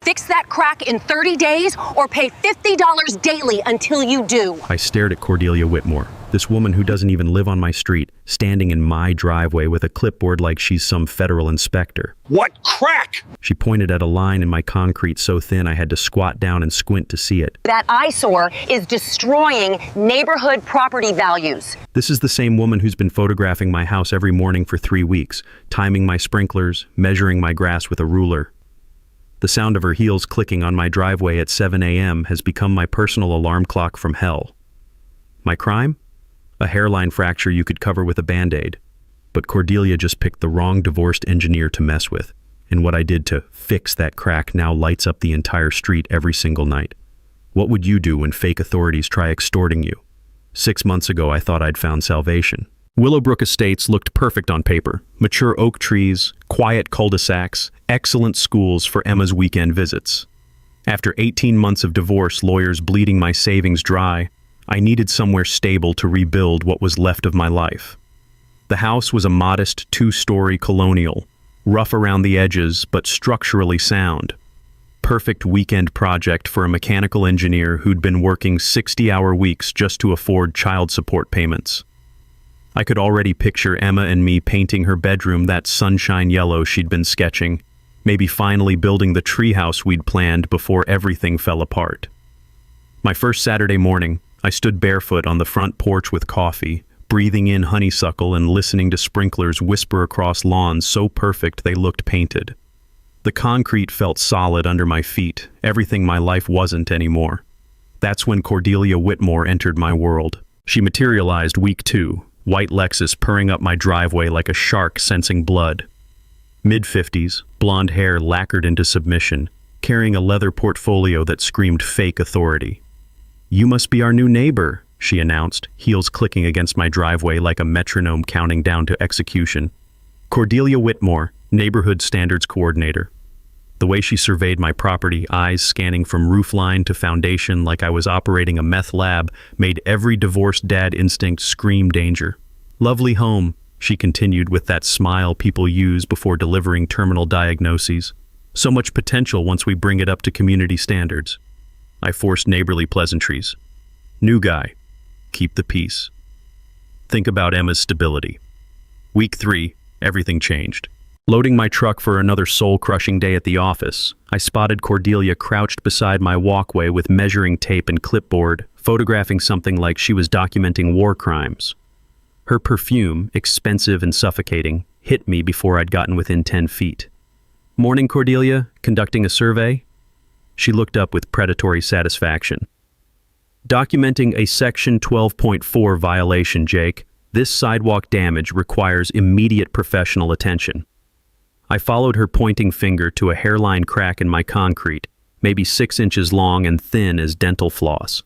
Fix that crack in 30 days or pay $50 daily until you do. I stared at Cordelia Whitmore, this woman who doesn't even live on my street, standing in my driveway with a clipboard like she's some federal inspector. What crack? She pointed at a line in my concrete so thin I had to squat down and squint to see it. That eyesore is destroying neighborhood property values. This is the same woman who's been photographing my house every morning for 3 weeks, timing my sprinklers, measuring my grass with a ruler. The sound of her heels clicking on my driveway at 7 a.m. has become my personal alarm clock from hell. My crime? A hairline fracture you could cover with a Band-Aid. But Cordelia just picked the wrong divorced engineer to mess with, and what I did to fix that crack now lights up the entire street every single night. What would you do when fake authorities try extorting you? 6 months ago, I thought I'd found salvation. Willowbrook Estates looked perfect on paper. Mature oak trees, quiet cul-de-sacs, excellent schools for Emma's weekend visits. After 18 months of divorce, lawyers bleeding my savings dry, I needed somewhere stable to rebuild what was left of my life. The house was a modest 2-story colonial, rough around the edges but structurally sound. Perfect weekend project for a mechanical engineer who'd been working 60-hour weeks just to afford child support payments. I could already picture Emma and me painting her bedroom that sunshine yellow she'd been sketching, maybe finally building the treehouse we'd planned before everything fell apart. My first Saturday morning, I stood barefoot on the front porch with coffee, breathing in honeysuckle and listening to sprinklers whisper across lawns so perfect they looked painted. The concrete felt solid under my feet, everything my life wasn't anymore. That's when Cordelia Whitmore entered my world. She materialized week 2, white Lexus purring up my driveway like a shark sensing blood. Mid-50s, blonde hair lacquered into submission, carrying a leather portfolio that screamed fake authority. "You must be our new neighbor," she announced, heels clicking against my driveway like a metronome counting down to execution. Cordelia Whitmore, Neighborhood Standards Coordinator. The way she surveyed my property, eyes scanning from roofline to foundation like I was operating a meth lab, made every divorced dad instinct scream danger. "Lovely home," she continued with that smile people use before delivering terminal diagnoses. "So much potential once we bring it up to community standards." I forced neighborly pleasantries. "New guy. Keep the peace." Think about Emma's stability. Week 3, everything changed. Loading my truck for another soul-crushing day at the office, I spotted Cordelia crouched beside my walkway with measuring tape and clipboard, photographing something like she was documenting war crimes. Her perfume, expensive and suffocating, hit me before I'd gotten within 10 feet. "Morning, Cordelia. Conducting a survey?" She looked up with predatory satisfaction. "Documenting a Section 12.4 violation, Jake. This sidewalk damage requires immediate professional attention." I followed her pointing finger to a hairline crack in my concrete, maybe 6 inches long and thin as dental floss.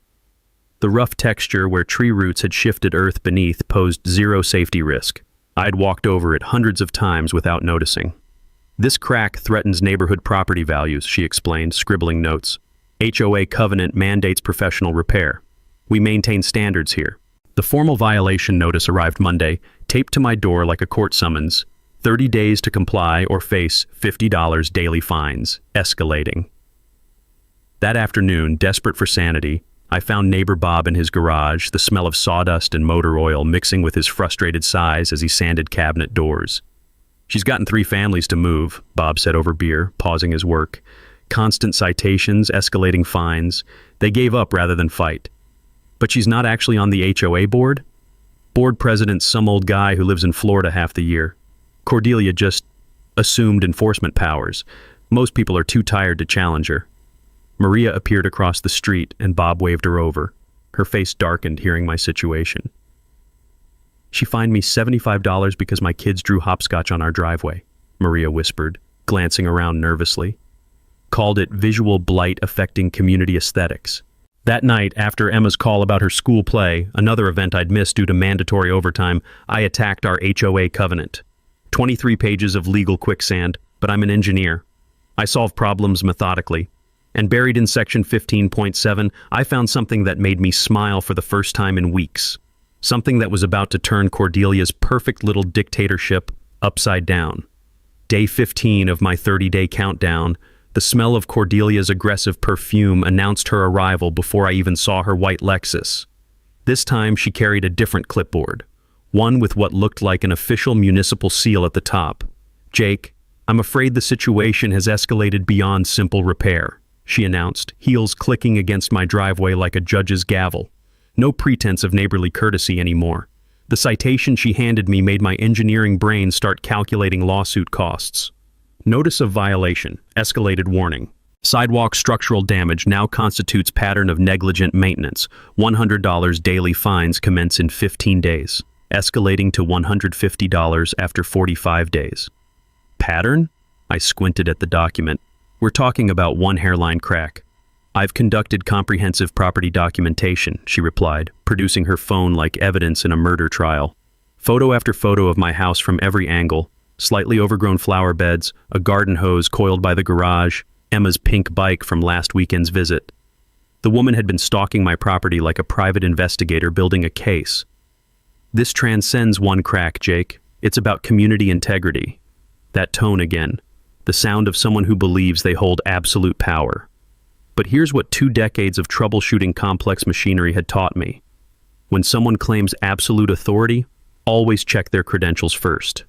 The rough texture where tree roots had shifted earth beneath posed zero safety risk. I'd walked over it hundreds of times without noticing. "This crack threatens neighborhood property values," she explained, scribbling notes. "HOA covenant mandates professional repair. We maintain standards here." The formal violation notice arrived Monday, taped to my door like a court summons. 30 days to comply or face $50 daily fines, escalating. That afternoon, desperate for sanity, I found neighbor Bob in his garage, the smell of sawdust and motor oil mixing with his frustrated sighs as he sanded cabinet doors. "She's gotten 3 families to move," Bob said over beer, pausing his work. "Constant citations, escalating fines. They gave up rather than fight." "But she's not actually on the HOA board?" "Board president's some old guy who lives in Florida half the year. Cordelia just assumed enforcement powers. Most people are too tired to challenge her." Maria appeared across the street and Bob waved her over. Her face darkened hearing my situation. "She fined me $75 because my kids drew hopscotch on our driveway," Maria whispered, glancing around nervously. "Called it visual blight affecting community aesthetics." That night, after Emma's call about her school play, another event I'd missed due to mandatory overtime, I attacked our HOA covenant. 23 pages of legal quicksand, but I'm an engineer. I solve problems methodically. And buried in section 15.7, I found something that made me smile for the first time in weeks. Something that was about to turn Cordelia's perfect little dictatorship upside down. Day 15 of my 30-day countdown, The smell of Cordelia's aggressive perfume announced her arrival before I even saw her white Lexus. This time she carried a different clipboard, one with what looked like an official municipal seal at the top. "Jake, I'm afraid the situation has escalated beyond simple repair," she announced, heels clicking against my driveway like a judge's gavel. No pretense of neighborly courtesy anymore. The citation she handed me made my engineering brain start calculating lawsuit costs. Notice of violation, escalated warning. Sidewalk structural damage now constitutes pattern of negligent maintenance. $100 daily fines commence in 15 days, escalating to $150 after 45 days. Pattern? I squinted at the document. We're talking about one hairline crack. "I've conducted comprehensive property documentation," she replied, producing her phone like evidence in a murder trial. Photo after photo of my house from every angle, slightly overgrown flower beds, a garden hose coiled by the garage, Emma's pink bike from last weekend's visit. The woman had been stalking my property like a private investigator building a case. "This transcends one crack, Jake. It's about community integrity." That tone again, the sound of someone who believes they hold absolute power. But here's what 2 decades of troubleshooting complex machinery had taught me. When someone claims absolute authority, always check their credentials first.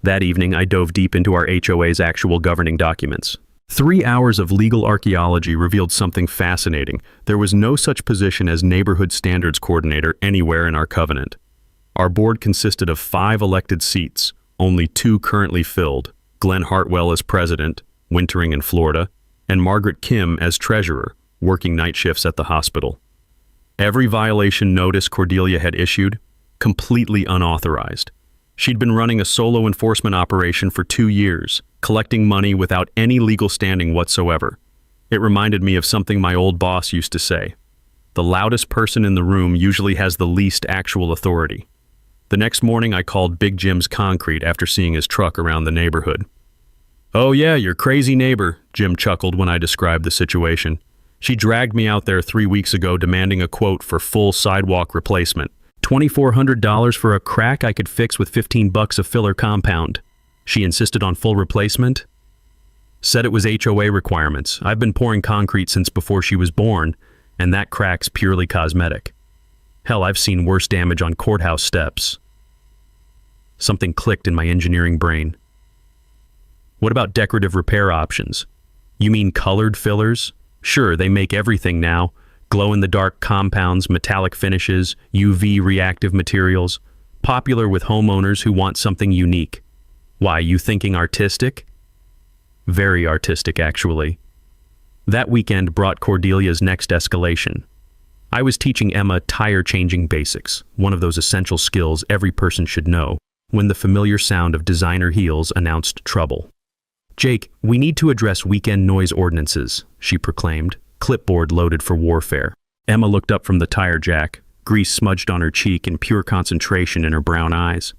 That evening, I dove deep into our HOA's actual governing documents. 3 hours of legal archaeology revealed something fascinating. There was no such position as neighborhood standards coordinator anywhere in our covenant. Our board consisted of 5 elected seats, only 2 currently filled, Glenn Hartwell as president, wintering in Florida, and Margaret Kim as treasurer, working night shifts at the hospital. Every violation notice Cordelia had issued, completely unauthorized. She'd been running a solo enforcement operation for 2 years, collecting money without any legal standing whatsoever. It reminded me of something my old boss used to say. The loudest person in the room usually has the least actual authority. The next morning I called Big Jim's Concrete after seeing his truck around the neighborhood. "Oh yeah, your crazy neighbor," Jim chuckled when I described the situation. "She dragged me out there 3 weeks ago demanding a quote for full sidewalk replacement. $2,400 for a crack I could fix with $15 of filler compound. She insisted on full replacement. Said it was HOA requirements. I've been pouring concrete since before she was born, and that crack's purely cosmetic. Hell, I've seen worse damage on courthouse steps." Something clicked in my engineering brain. "What about decorative repair options? You mean colored fillers? Sure, they make everything now. Glow-in-the-dark compounds, metallic finishes, UV reactive materials. Popular with homeowners who want something unique. Why, you thinking artistic?" Very artistic, actually. That weekend brought Cordelia's next escalation. I was teaching Emma tire-changing basics, one of those essential skills every person should know, when the familiar sound of designer heels announced trouble. "Jake, we need to address weekend noise ordinances," she proclaimed, clipboard loaded for warfare. Emma looked up from the tire jack, grease smudged on her cheek and pure concentration in her brown eyes.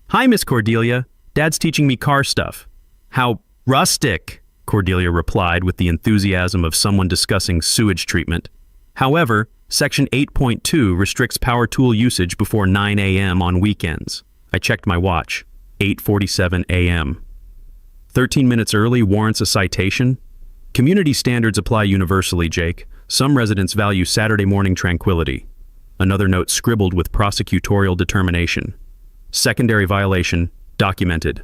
"Hi, Miss Cordelia. Dad's teaching me car stuff." "How rustic," Cordelia replied with the enthusiasm of someone discussing sewage treatment. "However, Section 8.2 restricts power tool usage before 9 a.m. on weekends." I checked my watch. 8:47 a.m. 13 minutes early warrants a citation? Community standards apply universally, Jake. Some residents value Saturday morning tranquility. Another note scribbled with prosecutorial determination. Secondary violation, documented.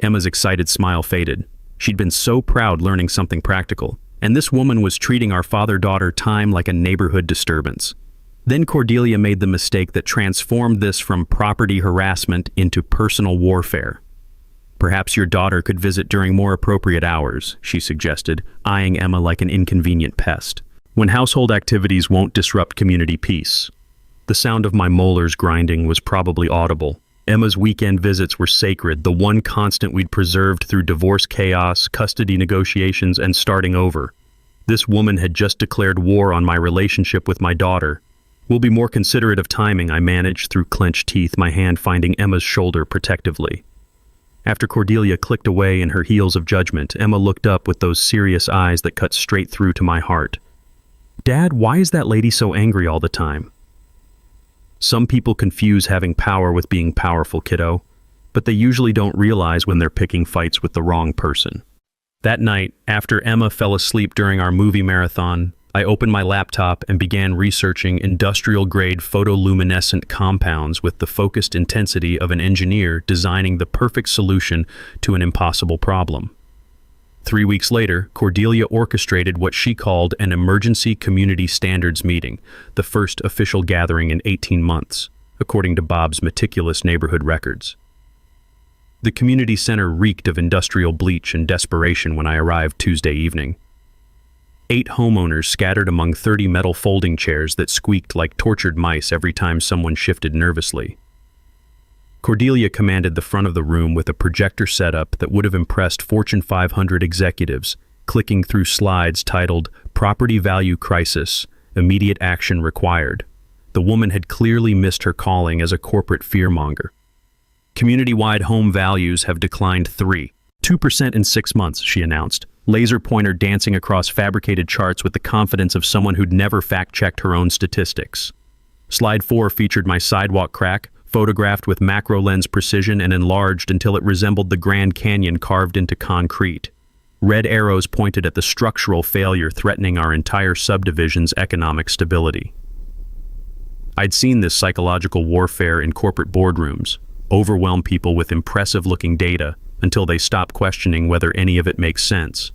Emma's excited smile faded. She'd been so proud learning something practical, and this woman was treating our father-daughter time like a neighborhood disturbance. Then Cordelia made the mistake that transformed this from property harassment into personal warfare. "Perhaps your daughter could visit during more appropriate hours," she suggested, eyeing Emma like an inconvenient pest. "When household activities won't disrupt community peace." The sound of my molars grinding was probably audible. Emma's weekend visits were sacred, the one constant we'd preserved through divorce chaos, custody negotiations, and starting over. This woman had just declared war on my relationship with my daughter. "We'll be more considerate of timing," I managed through clenched teeth, my hand finding Emma's shoulder protectively. After Cordelia clicked away in her heels of judgment, Emma looked up with those serious eyes that cut straight through to my heart. "Dad, why is that lady so angry all the time?" "Some people confuse having power with being powerful, kiddo, but they usually don't realize when they're picking fights with the wrong person." That night, after Emma fell asleep during our movie marathon, I opened my laptop and began researching industrial-grade photoluminescent compounds with the focused intensity of an engineer designing the perfect solution to an impossible problem. 3 weeks later, Cordelia orchestrated what she called an emergency community standards meeting, the first official gathering in 18 months, according to Bob's meticulous neighborhood records. The community center reeked of industrial bleach and desperation when I arrived Tuesday evening. 8 homeowners scattered among 30 metal folding chairs that squeaked like tortured mice every time someone shifted nervously. Cordelia commanded the front of the room with a projector setup that would have impressed Fortune 500 executives, clicking through slides titled "Property Value Crisis, Immediate Action Required." The woman had clearly missed her calling as a corporate fearmonger. Community-wide home values have declined 2% in 6 months, she announced, laser pointer dancing across fabricated charts with the confidence of someone who'd never fact-checked her own statistics. Slide 4 featured my sidewalk crack, photographed with macro lens precision and enlarged until it resembled the Grand Canyon carved into concrete. Red arrows pointed at the structural failure threatening our entire subdivision's economic stability. I'd seen this psychological warfare in corporate boardrooms, overwhelm people with impressive-looking data until they stop questioning whether any of it makes sense.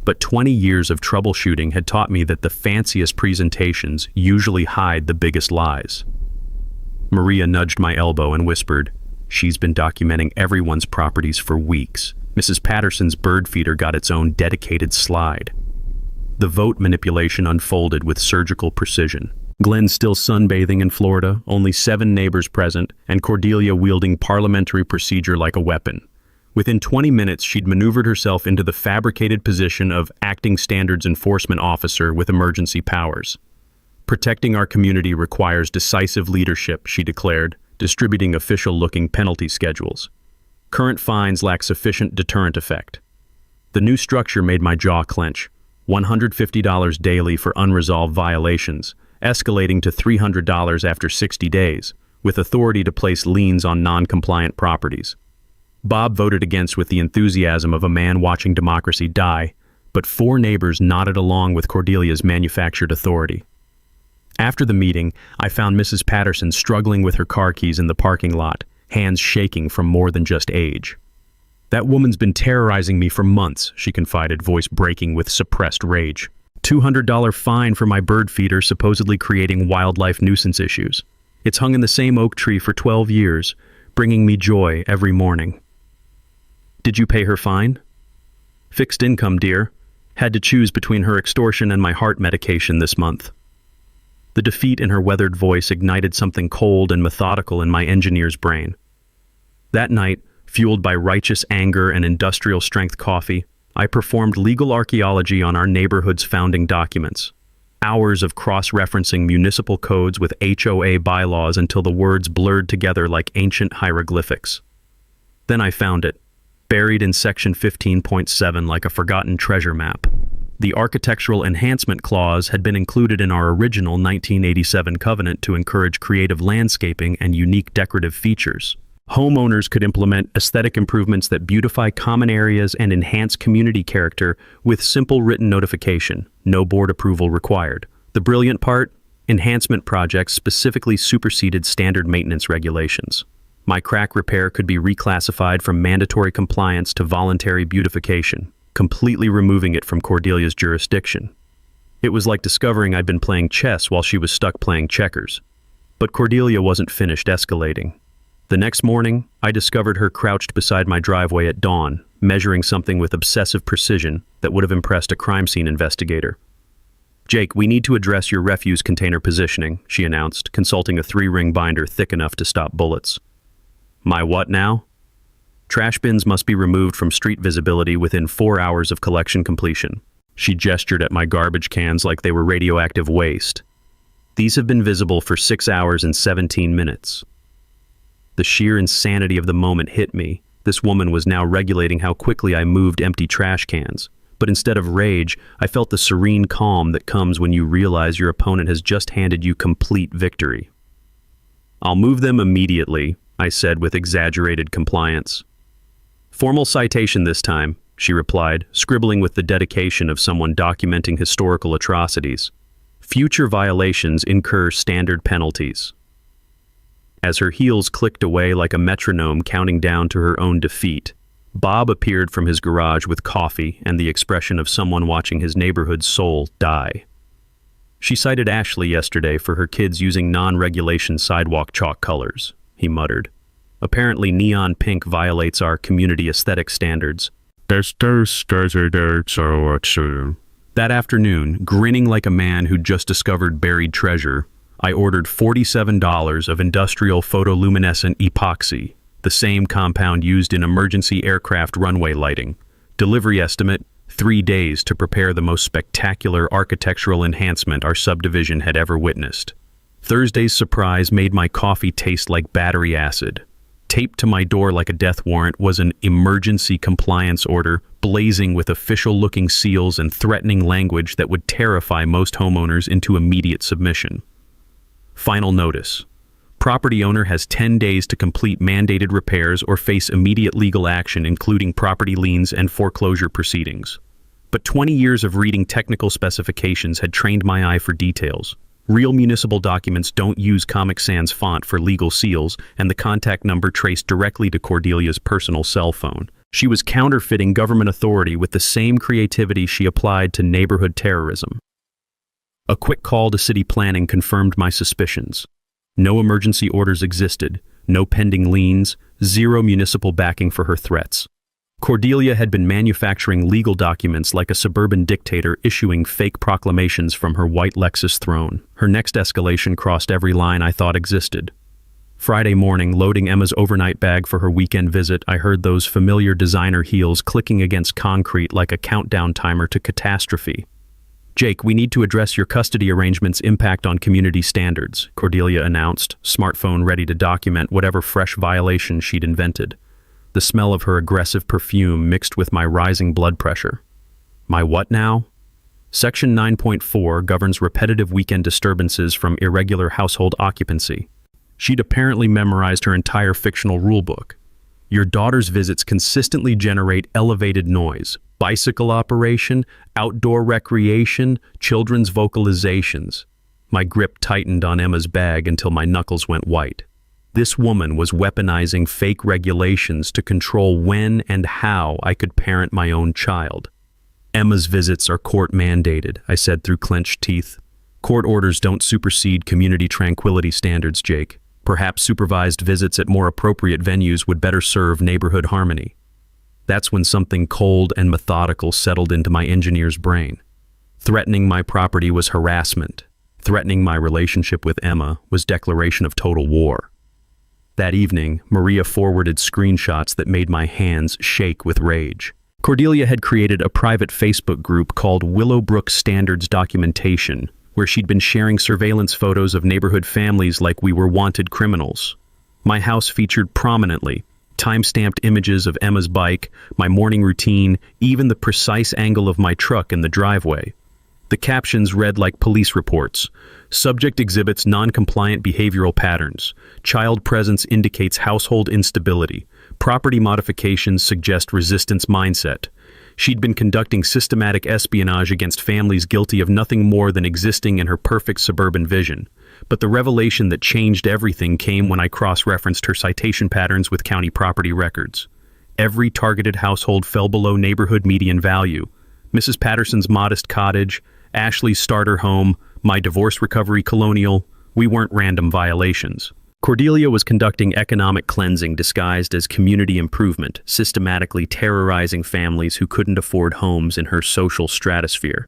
But 20 years of troubleshooting had taught me that the fanciest presentations usually hide the biggest lies. Maria nudged my elbow and whispered, "She's been documenting everyone's properties for weeks. Mrs. Patterson's bird feeder got its own dedicated slide." The vote manipulation unfolded with surgical precision. Glenn still sunbathing in Florida, only 7 neighbors present, and Cordelia wielding parliamentary procedure like a weapon. Within 20 minutes, she'd maneuvered herself into the fabricated position of acting standards enforcement officer with emergency powers. "Protecting our community requires decisive leadership," she declared, distributing official-looking penalty schedules. "Current fines lack sufficient deterrent effect." The new structure made my jaw clench. $150 daily for unresolved violations, escalating to $300 after 60 days, with authority to place liens on non-compliant properties. Bob voted against with the enthusiasm of a man watching democracy die, but 4 neighbors nodded along with Cordelia's manufactured authority. After the meeting, I found Mrs. Patterson struggling with her car keys in the parking lot, hands shaking from more than just age. "That woman's been terrorizing me for months," she confided, voice breaking with suppressed rage. $200 fine for my bird feeder supposedly creating wildlife nuisance issues. It's hung in the same oak tree for 12 years, bringing me joy every morning. "Did you pay her fine?" "Fixed income, dear. Had to choose between her extortion and my heart medication this month." The defeat in her weathered voice ignited something cold and methodical in my engineer's brain. That night, fueled by righteous anger and industrial-strength coffee, I performed legal archaeology on our neighborhood's founding documents. Hours of cross-referencing municipal codes with HOA bylaws until the words blurred together like ancient hieroglyphics. Then I found it, buried in Section 15.7 like a forgotten treasure map. The Architectural Enhancement Clause had been included in our original 1987 covenant to encourage creative landscaping and unique decorative features. Homeowners could implement aesthetic improvements that beautify common areas and enhance community character with simple written notification, no board approval required. The brilliant part? Enhancement projects specifically superseded standard maintenance regulations. My crack repair could be reclassified from mandatory compliance to voluntary beautification, completely removing it from Cordelia's jurisdiction. It was like discovering I'd been playing chess while she was stuck playing checkers. But Cordelia wasn't finished escalating. The next morning, I discovered her crouched beside my driveway at dawn, measuring something with obsessive precision that would have impressed a crime scene investigator. "Jake, we need to address your refuse container positioning," she announced, consulting a 3-ring binder thick enough to stop bullets. "My what now?" "Trash bins must be removed from street visibility within 4 hours of collection completion." She gestured at my garbage cans like they were radioactive waste. "These have been visible for 6 hours and 17 minutes. The sheer insanity of the moment hit me. This woman was now regulating how quickly I moved empty trash cans. But instead of rage, I felt the serene calm that comes when you realize your opponent has just handed you complete victory. "I'll move them immediately," I said with exaggerated compliance. "Formal citation this time. she replied, scribbling with the dedication of someone documenting historical atrocities. Future violations incur standard penalties. As her heels clicked away like a metronome counting down to her own defeat, Bob appeared from his garage with coffee and the expression of someone watching his neighborhood's soul die. She cited Ashley yesterday for her kids using non-regulation sidewalk chalk colors, he muttered. Apparently neon pink violates our community aesthetic standards. That afternoon, grinning like a man who'd just discovered buried treasure, I ordered $47 of industrial photoluminescent epoxy, the same compound used in emergency aircraft runway lighting. Delivery estimate, 3 days to prepare the most spectacular architectural enhancement our subdivision had ever witnessed. Thursday's surprise made my coffee taste like battery acid. Taped to my door like a death warrant was an emergency compliance order, blazing with official-looking seals and threatening language that would terrify most homeowners into immediate submission. Final notice. Property owner has 10 days to complete mandated repairs or face immediate legal action, including property liens and foreclosure proceedings. But 20 years of reading technical specifications had trained my eye for details. Real municipal documents don't use Comic Sans font for legal seals, and the contact number traced directly to Cordelia's personal cell phone. She was counterfeiting government authority with the same creativity she applied to neighborhood terrorism. A quick call to city planning confirmed my suspicions. No emergency orders existed, no pending liens, zero municipal backing for her threats. Cordelia had been manufacturing legal documents like a suburban dictator issuing fake proclamations from her white Lexus throne. Her next escalation crossed every line I thought existed. Friday morning, loading Emma's overnight bag for her weekend visit, I heard those familiar designer heels clicking against concrete like a countdown timer to catastrophe. "Jake, we need to address your custody arrangement's impact on community standards," Cordelia announced, smartphone ready to document whatever fresh violation she'd invented. The smell of her aggressive perfume mixed with my rising blood pressure. My what now? Section 9.4 governs repetitive weekend disturbances from irregular household occupancy. She'd apparently memorized her entire fictional rulebook. Your daughter's visits consistently generate elevated noise, bicycle operation, outdoor recreation, children's vocalizations. My grip tightened on Emma's bag until my knuckles went white. This woman was weaponizing fake regulations to control when and how I could parent my own child. Emma's visits are court mandated, I said through clenched teeth. Court orders don't supersede community tranquility standards, Jake. Perhaps supervised visits at more appropriate venues would better serve neighborhood harmony. That's when something cold and methodical settled into my engineer's brain. Threatening my property was harassment. Threatening my relationship with Emma was declaration of total war. That evening, Maria forwarded screenshots that made my hands shake with rage. Cordelia had created a private Facebook group called Willowbrook Standards Documentation, where she'd been sharing surveillance photos of neighborhood families like we were wanted criminals. My house featured prominently time-stamped images of Emma's bike, my morning routine, even the precise angle of my truck in the driveway. The captions read like police reports. Subject exhibits non-compliant behavioral patterns. Child presence indicates household instability. Property modifications suggest resistance mindset. She'd been conducting systematic espionage against families guilty of nothing more than existing in her perfect suburban vision. But the revelation that changed everything came when I cross-referenced her citation patterns with county property records. Every targeted household fell below neighborhood median value. Mrs. Patterson's modest cottage, Ashley's starter home, my divorce recovery colonial, we weren't random violations. Cordelia was conducting economic cleansing disguised as community improvement, systematically terrorizing families who couldn't afford homes in her social stratosphere.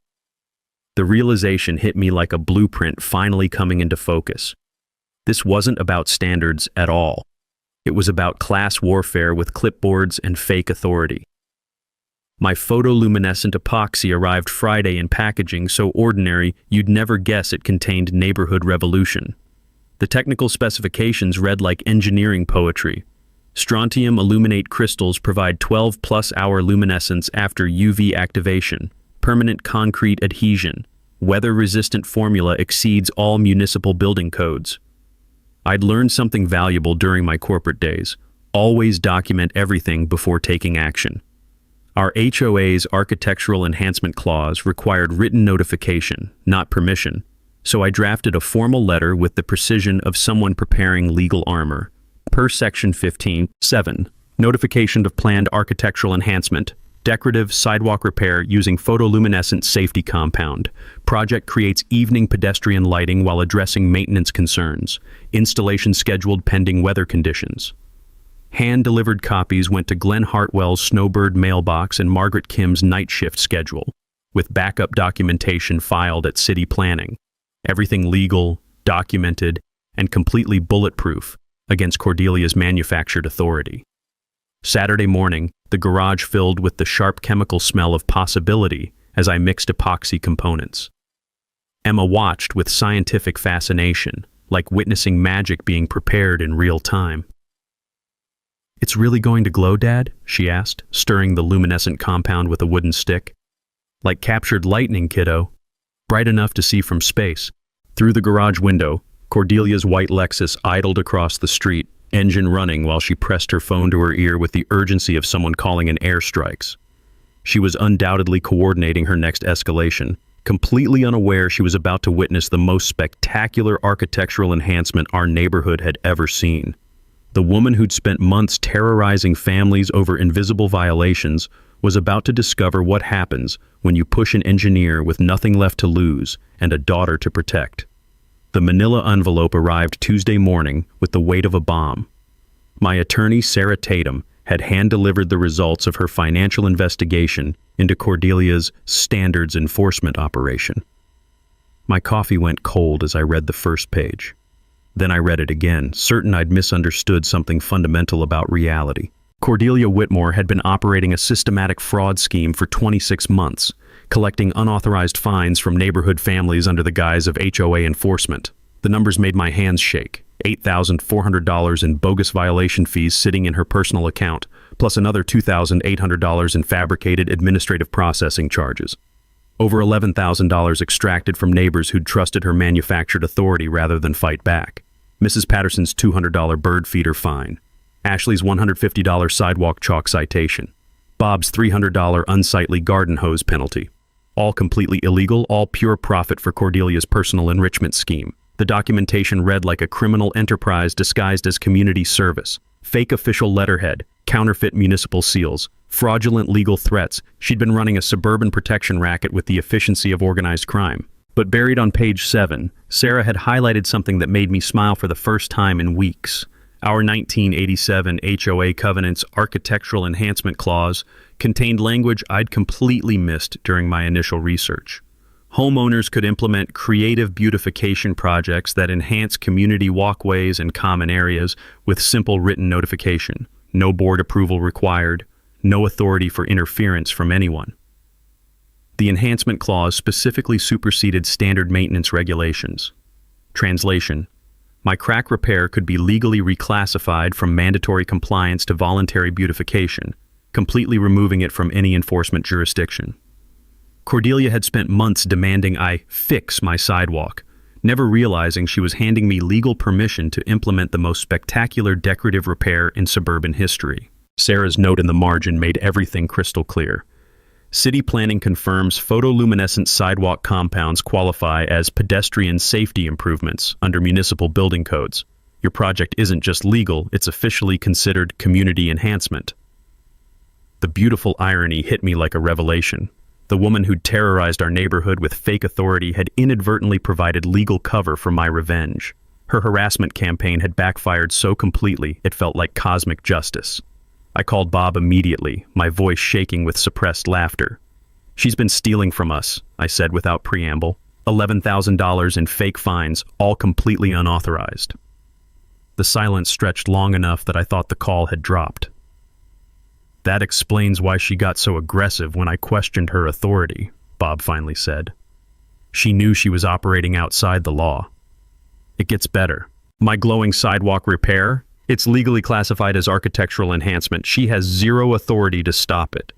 The realization hit me like a blueprint finally coming into focus. This wasn't about standards at all. It was about class warfare with clipboards and fake authority. My photoluminescent epoxy arrived Friday in packaging so ordinary you'd never guess it contained neighborhood revolution. The technical specifications read like engineering poetry. Strontium illuminate crystals provide 12+ hour luminescence after UV activation. Permanent concrete adhesion. Weather-resistant formula exceeds all municipal building codes. I'd learned something valuable during my corporate days. Always document everything before taking action. Our HOA's architectural enhancement clause required written notification, not permission, so I drafted a formal letter with the precision of someone preparing legal armor. Per Section 15(7), notification of planned architectural enhancement, decorative sidewalk repair using photoluminescent safety compound. Project creates evening pedestrian lighting while addressing maintenance concerns. Installation scheduled pending weather conditions. Hand-delivered copies went to Glenn Hartwell's Snowbird mailbox and Margaret Kim's night shift schedule, with backup documentation filed at City Planning. Everything legal, documented, and completely bulletproof against Cordelia's manufactured authority. Saturday morning, the garage filled with the sharp chemical smell of possibility as I mixed epoxy components. Emma watched with scientific fascination, like witnessing magic being prepared in real time. "It's really going to glow, Dad?" she asked, stirring the luminescent compound with a wooden stick. "Like captured lightning, kiddo. Bright enough to see from space." Through the garage window, Cordelia's white Lexus idled across the street, engine running while she pressed her phone to her ear with the urgency of someone calling in airstrikes. She was undoubtedly coordinating her next escalation, completely unaware she was about to witness the most spectacular architectural enhancement our neighborhood had ever seen. The woman who'd spent months terrorizing families over invisible violations was about to discover what happens when you push an engineer with nothing left to lose and a daughter to protect. The manila envelope arrived Tuesday morning with the weight of a bomb. My attorney, Sarah Tatum, had hand-delivered the results of her financial investigation into Cordelia's standards enforcement operation. My coffee went cold as I read the first page. Then I read it again, certain I'd misunderstood something fundamental about reality. Cordelia Whitmore had been operating a systematic fraud scheme for 26 months, collecting unauthorized fines from neighborhood families under the guise of HOA enforcement. The numbers made my hands shake. $8,400 in bogus violation fees sitting in her personal account, plus another $2,800 in fabricated administrative processing charges. Over $11,000 extracted from neighbors who'd trusted her manufactured authority rather than fight back. Mrs. Patterson's $200 bird feeder fine. Ashley's $150 sidewalk chalk citation. Bob's $300 unsightly garden hose penalty. All completely illegal, all pure profit for Cordelia's personal enrichment scheme. The documentation read like a criminal enterprise disguised as community service. Fake official letterhead, counterfeit municipal seals, fraudulent legal threats. She'd been running a suburban protection racket with the efficiency of organized crime. But buried on page 7, Sarah had highlighted something that made me smile for the first time in weeks. Our 1987 HOA Covenant's Architectural Enhancement Clause contained language I'd completely missed during my initial research. Homeowners could implement creative beautification projects that enhance community walkways and common areas with simple written notification. No board approval required, no authority for interference from anyone. The enhancement clause specifically superseded standard maintenance regulations. Translation: my crack repair could be legally reclassified from mandatory compliance to voluntary beautification, completely removing it from any enforcement jurisdiction. Cordelia had spent months demanding I fix my sidewalk, never realizing she was handing me legal permission to implement the most spectacular decorative repair in suburban history. Sarah's note in the margin made everything crystal clear. City planning confirms photoluminescent sidewalk compounds qualify as pedestrian safety improvements under municipal building codes. Your project isn't just legal, it's officially considered community enhancement. The beautiful irony hit me like a revelation. The woman who'd terrorized our neighborhood with fake authority had inadvertently provided legal cover for my revenge. Her harassment campaign had backfired so completely it felt like cosmic justice. I called Bob immediately, my voice shaking with suppressed laughter. "She's been stealing from us," I said without preamble. $11,000 in fake fines, all completely unauthorized. The silence stretched long enough that I thought the call had dropped. "That explains why she got so aggressive when I questioned her authority," Bob finally said. "She knew she was operating outside the law." It gets better. My glowing sidewalk repair? It's legally classified as architectural enhancement. She has zero authority to stop it.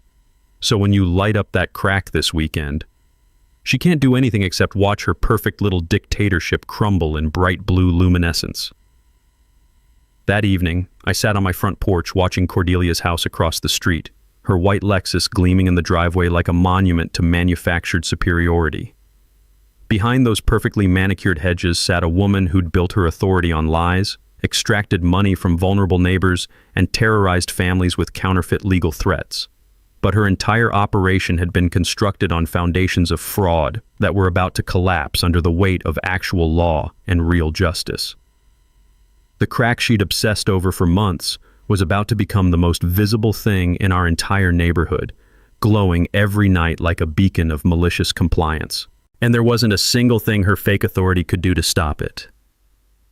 So when you light up that crack this weekend, she can't do anything except watch her perfect little dictatorship crumble in bright blue luminescence. That evening, I sat on my front porch watching Cordelia's house across the street. her white Lexus gleaming in the driveway like a monument to manufactured superiority. Behind those perfectly manicured hedges sat a woman who'd built her authority on lies, extracted money from vulnerable neighbors, and terrorized families with counterfeit legal threats. But her entire operation had been constructed on foundations of fraud that were about to collapse under the weight of actual law and real justice. The crack she'd obsessed over for months was about to become the most visible thing in our entire neighborhood, glowing every night like a beacon of malicious compliance. And there wasn't a single thing her fake authority could do to stop it.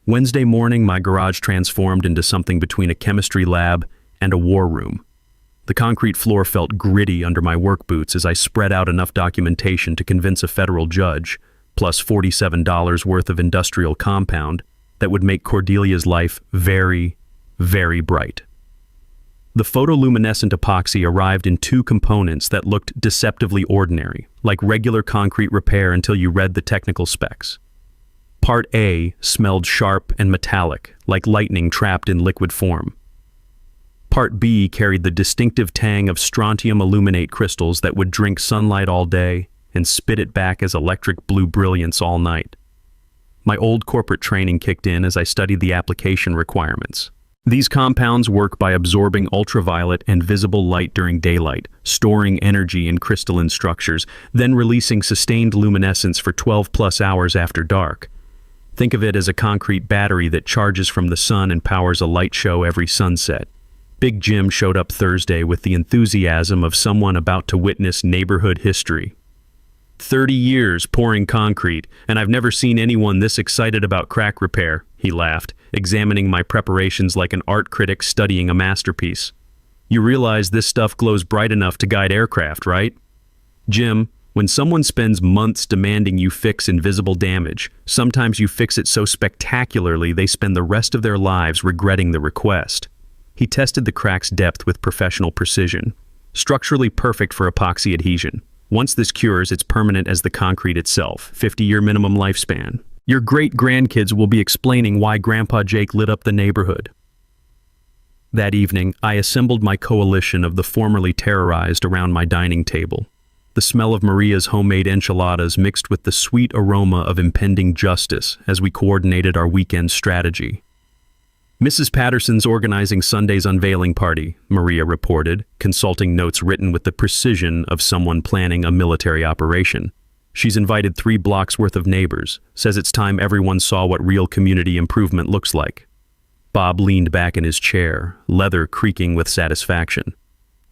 Wednesday morning, my garage transformed into something between a chemistry lab and a war room. The concrete floor felt gritty under my work boots as I spread out enough documentation to convince a federal judge, plus $47 worth of industrial compound, that would make Cordelia's life very, very bright. The photoluminescent epoxy arrived in two components that looked deceptively ordinary, like regular concrete repair until you read the technical specs. Part A smelled sharp and metallic, like lightning trapped in liquid form. Part B carried the distinctive tang of strontium aluminate crystals that would drink sunlight all day and spit it back as electric blue brilliance all night. My old corporate training kicked in as I studied the application requirements. These compounds work by absorbing ultraviolet and visible light during daylight, storing energy in crystalline structures, then releasing sustained luminescence for 12+ hours after dark. Think of it as a concrete battery that charges from the sun and powers a light show every sunset. Big Jim showed up Thursday with the enthusiasm of someone about to witness neighborhood history. 30 years pouring concrete, and I've never seen anyone this excited about crack repair, he laughed, examining my preparations like an art critic studying a masterpiece. You realize this stuff glows bright enough to guide aircraft, right? Jim, when someone spends months demanding you fix invisible damage, sometimes you fix it so spectacularly they spend the rest of their lives regretting the request. He tested the crack's depth with professional precision. Structurally perfect for epoxy adhesion. Once this cures, it's permanent as the concrete itself, 50-year minimum lifespan. Your great-grandkids will be explaining why Grandpa Jake lit up the neighborhood. That evening, I assembled my coalition of the formerly terrorized around my dining table. The smell of Maria's homemade enchiladas mixed with the sweet aroma of impending justice as we coordinated our weekend strategy. Mrs. Patterson's organizing Sunday's unveiling party, Maria reported, consulting notes written with the precision of someone planning a military operation. She's invited 3 blocks worth of neighbors, says it's time everyone saw what real community improvement looks like. Bob leaned back in his chair, leather creaking with satisfaction.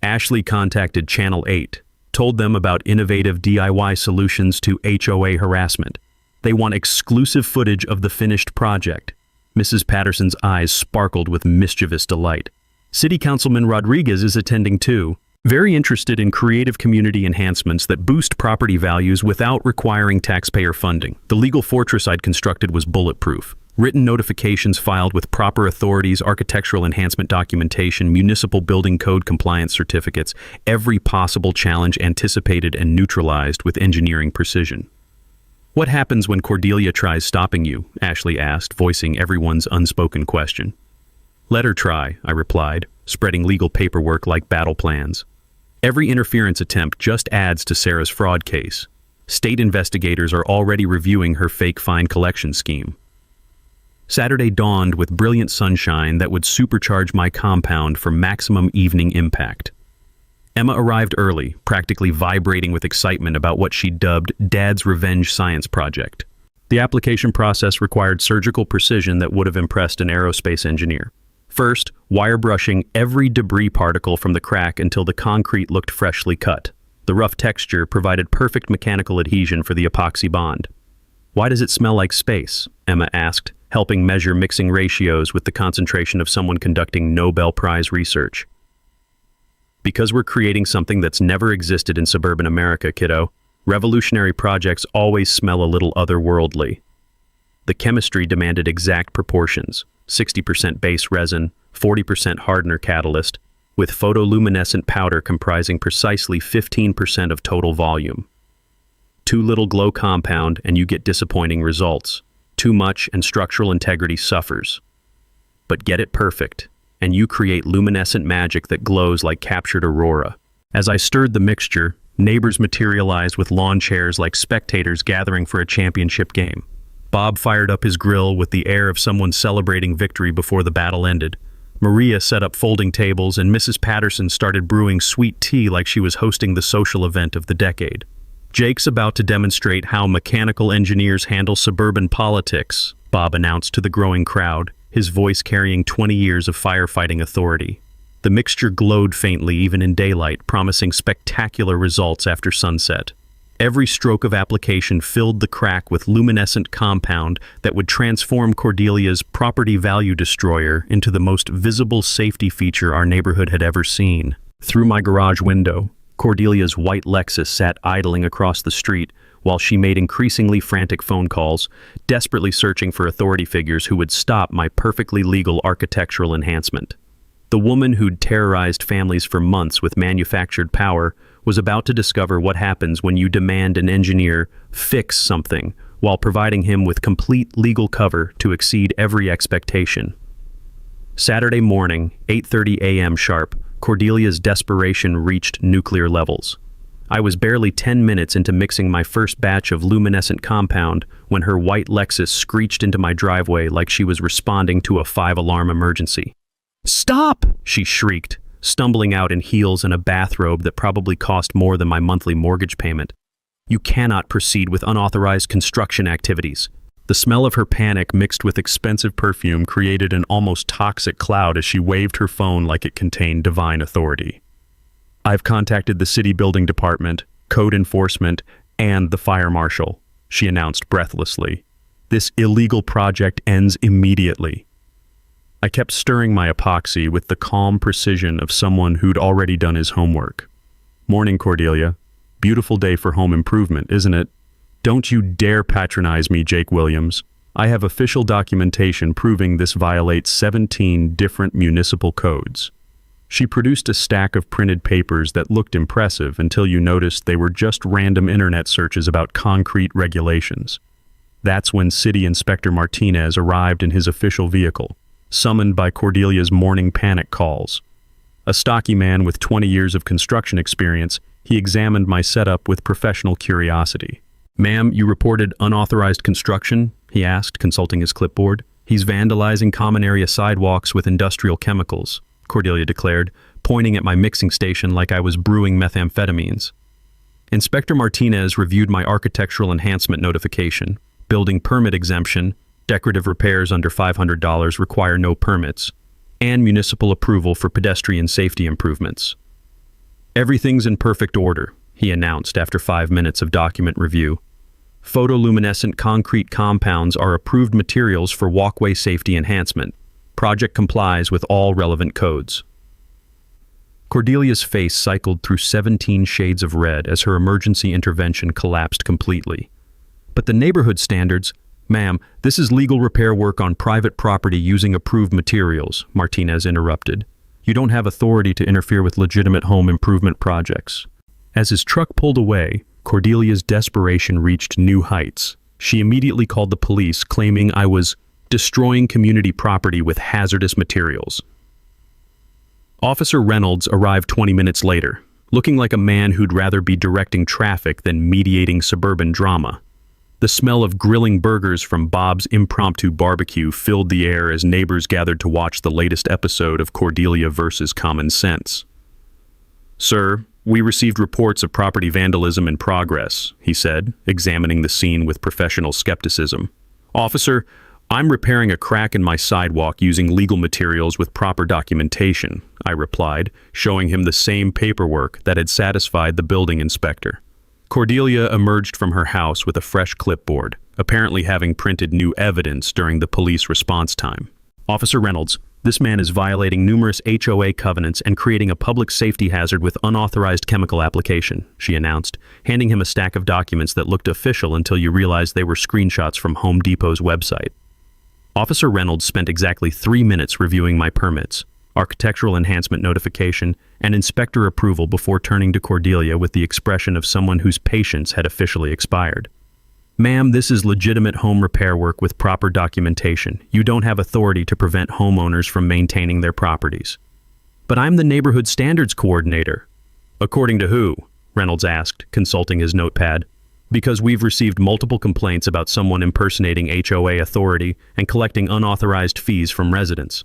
Ashley contacted Channel 8, told them about innovative DIY solutions to HOA harassment. They want exclusive footage of the finished project. Mrs. Patterson's eyes sparkled with mischievous delight. City Councilman Rodriguez is attending too, very interested in creative community enhancements that boost property values without requiring taxpayer funding. The legal fortress I'd constructed was bulletproof. Written notifications filed with proper authorities, architectural enhancement documentation, municipal building code compliance certificates, every possible challenge anticipated and neutralized with engineering precision. What happens when Cordelia tries stopping you? Ashley asked, voicing everyone's unspoken question. Let her try, I replied, spreading legal paperwork like battle plans. Every interference attempt just adds to Sarah's fraud case. State investigators are already reviewing her fake fine collection scheme. Saturday dawned with brilliant sunshine that would supercharge my compound for maximum evening impact. Emma arrived early, practically vibrating with excitement about what she dubbed Dad's Revenge Science Project. The application process required surgical precision that would have impressed an aerospace engineer. First, wire brushing every debris particle from the crack until the concrete looked freshly cut. The rough texture provided perfect mechanical adhesion for the epoxy bond. Why does it smell like space? Emma asked, helping measure mixing ratios with the concentration of someone conducting Nobel Prize research. Because we're creating something that's never existed in suburban America, kiddo. Revolutionary projects always smell a little otherworldly. The chemistry demanded exact proportions, 60% base resin, 40% hardener catalyst, with photoluminescent powder comprising precisely 15% of total volume. Too little glow compound and you get disappointing results. Too much and structural integrity suffers. But get it perfect, and you create luminescent magic that glows like captured aurora. As I stirred the mixture, neighbors materialized with lawn chairs like spectators gathering for a championship game. Bob fired up his grill with the air of someone celebrating victory before the battle ended. Maria set up folding tables, and Mrs. Patterson started brewing sweet tea like she was hosting the social event of the decade. "Jake's about to demonstrate how mechanical engineers handle suburban politics," Bob announced to the growing crowd, his voice carrying 20 years of firefighting authority. The mixture glowed faintly even in daylight, promising spectacular results after sunset. Every stroke of application filled the crack with luminescent compound that would transform Cordelia's property value destroyer into the most visible safety feature our neighborhood had ever seen. Through my garage window, Cordelia's white Lexus sat idling across the street while she made increasingly frantic phone calls, desperately searching for authority figures who would stop my perfectly legal architectural enhancement. The woman who'd terrorized families for months with manufactured power was about to discover what happens when you demand an engineer fix something while providing him with complete legal cover to exceed every expectation. Saturday morning, 8:30 a.m. sharp, Cordelia's desperation reached nuclear levels. I was barely 10 minutes into mixing my first batch of luminescent compound when her white Lexus screeched into my driveway like she was responding to a 5-alarm emergency. "Stop!" she shrieked, stumbling out in heels and a bathrobe that probably cost more than my monthly mortgage payment. "You cannot proceed with unauthorized construction activities." The smell of her panic mixed with expensive perfume created an almost toxic cloud as she waved her phone like it contained divine authority. "I've contacted the city building department, code enforcement, and the fire marshal," she announced breathlessly. "This illegal project ends immediately." I kept stirring my epoxy with the calm precision of someone who'd already done his homework. "Morning, Cordelia. Beautiful day for home improvement, isn't it? Don't you dare patronize me, Jake Williams. I have official documentation proving this violates 17 different municipal codes." She produced a stack of printed papers that looked impressive until you noticed they were just random internet searches about concrete regulations. That's when City Inspector Martinez arrived in his official vehicle, summoned by Cordelia's morning panic calls. A stocky man with 20 years of construction experience, he examined my setup with professional curiosity. "Ma'am, you reported unauthorized construction?" he asked, consulting his clipboard. "He's vandalizing common area sidewalks with industrial chemicals," Cordelia declared, pointing at my mixing station like I was brewing methamphetamines. Inspector Martinez reviewed my architectural enhancement notification. Building permit exemption, decorative repairs under $500 require no permits, and municipal approval for pedestrian safety improvements. "Everything's in perfect order," he announced after 5 minutes of document review. "Photoluminescent concrete compounds are approved materials for walkway safety enhancement. Project complies with all relevant codes." Cordelia's face cycled through 17 shades of red as her emergency intervention collapsed completely. "But the neighborhood standards—" "Ma'am, this is legal repair work on private property using approved materials," Martinez interrupted. "You don't have authority to interfere with legitimate home improvement projects." As his truck pulled away, Cordelia's desperation reached new heights. She immediately called the police, claiming I was destroying community property with hazardous materials. Officer Reynolds arrived 20 minutes later, looking like a man who'd rather be directing traffic than mediating suburban drama. The smell of grilling burgers from Bob's impromptu barbecue filled the air as neighbors gathered to watch the latest episode of Cordelia versus Common Sense. "Sir, we received reports of property vandalism in progress," he said, examining the scene with professional skepticism. "Officer, I'm repairing a crack in my sidewalk using legal materials with proper documentation," I replied, showing him the same paperwork that had satisfied the building inspector. Cordelia emerged from her house with a fresh clipboard, apparently having printed new evidence during the police response time. "Officer Reynolds, this man is violating numerous HOA covenants and creating a public safety hazard with unauthorized chemical application," she announced, handing him a stack of documents that looked official until you realized they were screenshots from Home Depot's website. Officer Reynolds spent exactly 3 minutes reviewing my permits, architectural enhancement notification, and inspector approval before turning to Cordelia with the expression of someone whose patience had officially expired. "Ma'am, this is legitimate home repair work with proper documentation. You don't have authority to prevent homeowners from maintaining their properties." "But I'm the neighborhood standards coordinator." According to who? Reynolds asked, consulting his notepad. Because we've received multiple complaints about someone impersonating HOA authority and collecting unauthorized fees from residents.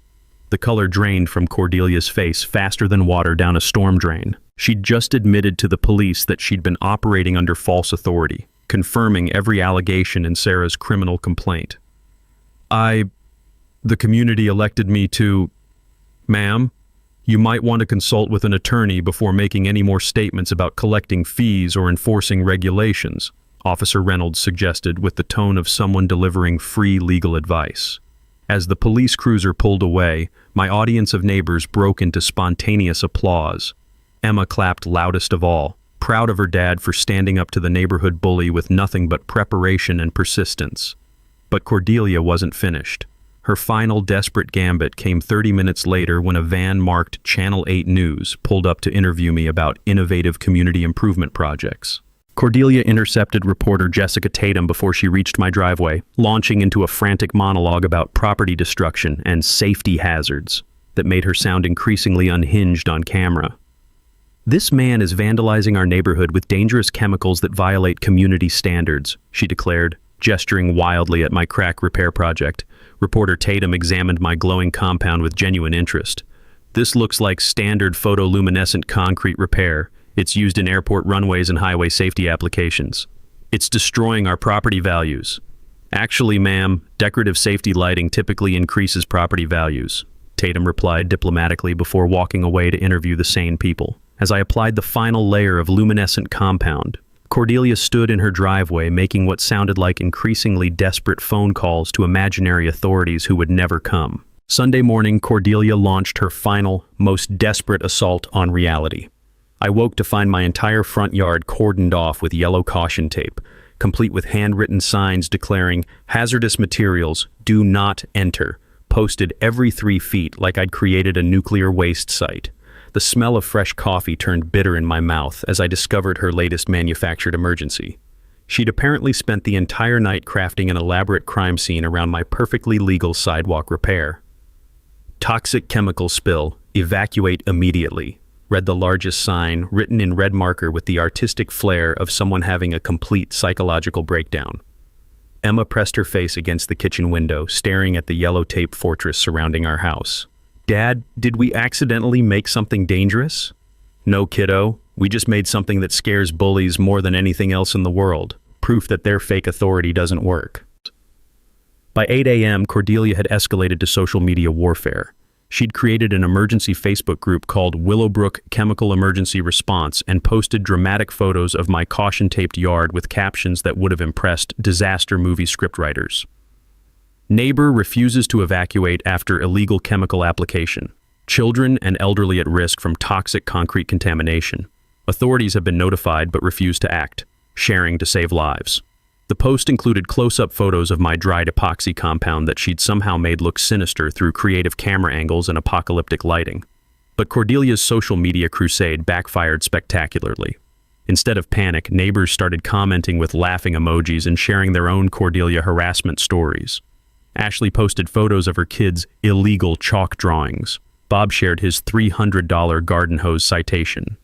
The color drained from Cordelia's face faster than water down a storm drain. She'd just admitted to the police that she'd been operating under false authority, confirming every allegation in Sarah's criminal complaint. The community elected me to... Ma'am, you might want to consult with an attorney before making any more statements about collecting fees or enforcing regulations, Officer Reynolds suggested with the tone of someone delivering free legal advice. As the police cruiser pulled away, my audience of neighbors broke into spontaneous applause. Emma clapped loudest of all, proud of her dad for standing up to the neighborhood bully with nothing but preparation and persistence. But Cordelia wasn't finished. Her final desperate gambit came 30 minutes later when a van marked Channel 8 News pulled up to interview me about innovative community improvement projects. Cordelia intercepted reporter Jessica Tatum before she reached my driveway, launching into a frantic monologue about property destruction and safety hazards that made her sound increasingly unhinged on camera. "This man is vandalizing our neighborhood with dangerous chemicals that violate community standards," she declared, gesturing wildly at my crack repair project. Reporter Tatum examined my glowing compound with genuine interest. "This looks like standard photoluminescent concrete repair. It's used in airport runways and highway safety applications. It's destroying our property values." "Actually, ma'am, decorative safety lighting typically increases property values," Tatum replied diplomatically before walking away to interview the sane people. As I applied the final layer of luminescent compound, Cordelia stood in her driveway making what sounded like increasingly desperate phone calls to imaginary authorities who would never come. Sunday morning, Cordelia launched her final, most desperate assault on reality. I woke to find my entire front yard cordoned off with yellow caution tape, complete with handwritten signs declaring hazardous materials do not enter, posted every 3 feet like I'd created a nuclear waste site. The smell of fresh coffee turned bitter in my mouth as I discovered her latest manufactured emergency. She'd apparently spent the entire night crafting an elaborate crime scene around my perfectly legal sidewalk repair. "Toxic chemical spill, evacuate immediately," read the largest sign, written in red marker with the artistic flair of someone having a complete psychological breakdown. Emma pressed her face against the kitchen window, staring at the yellow tape fortress surrounding our house. "Dad, did we accidentally make something dangerous?" "No, kiddo. We just made something that scares bullies more than anything else in the world. Proof that their fake authority doesn't work." By 8 a.m., Cordelia had escalated to social media warfare. She'd created an emergency Facebook group called Willowbrook Chemical Emergency Response and posted dramatic photos of my caution-taped yard with captions that would have impressed disaster movie scriptwriters. "Neighbor refuses to evacuate after illegal chemical application. Children and elderly at risk from toxic concrete contamination. Authorities have been notified but refuse to act. Sharing to save lives." The post included close-up photos of my dried epoxy compound that she'd somehow made look sinister through creative camera angles and apocalyptic lighting. But Cordelia's social media crusade backfired spectacularly. Instead of panic, neighbors started commenting with laughing emojis and sharing their own Cordelia harassment stories. Ashley posted photos of her kids' illegal chalk drawings. Bob shared his $300 garden hose citation.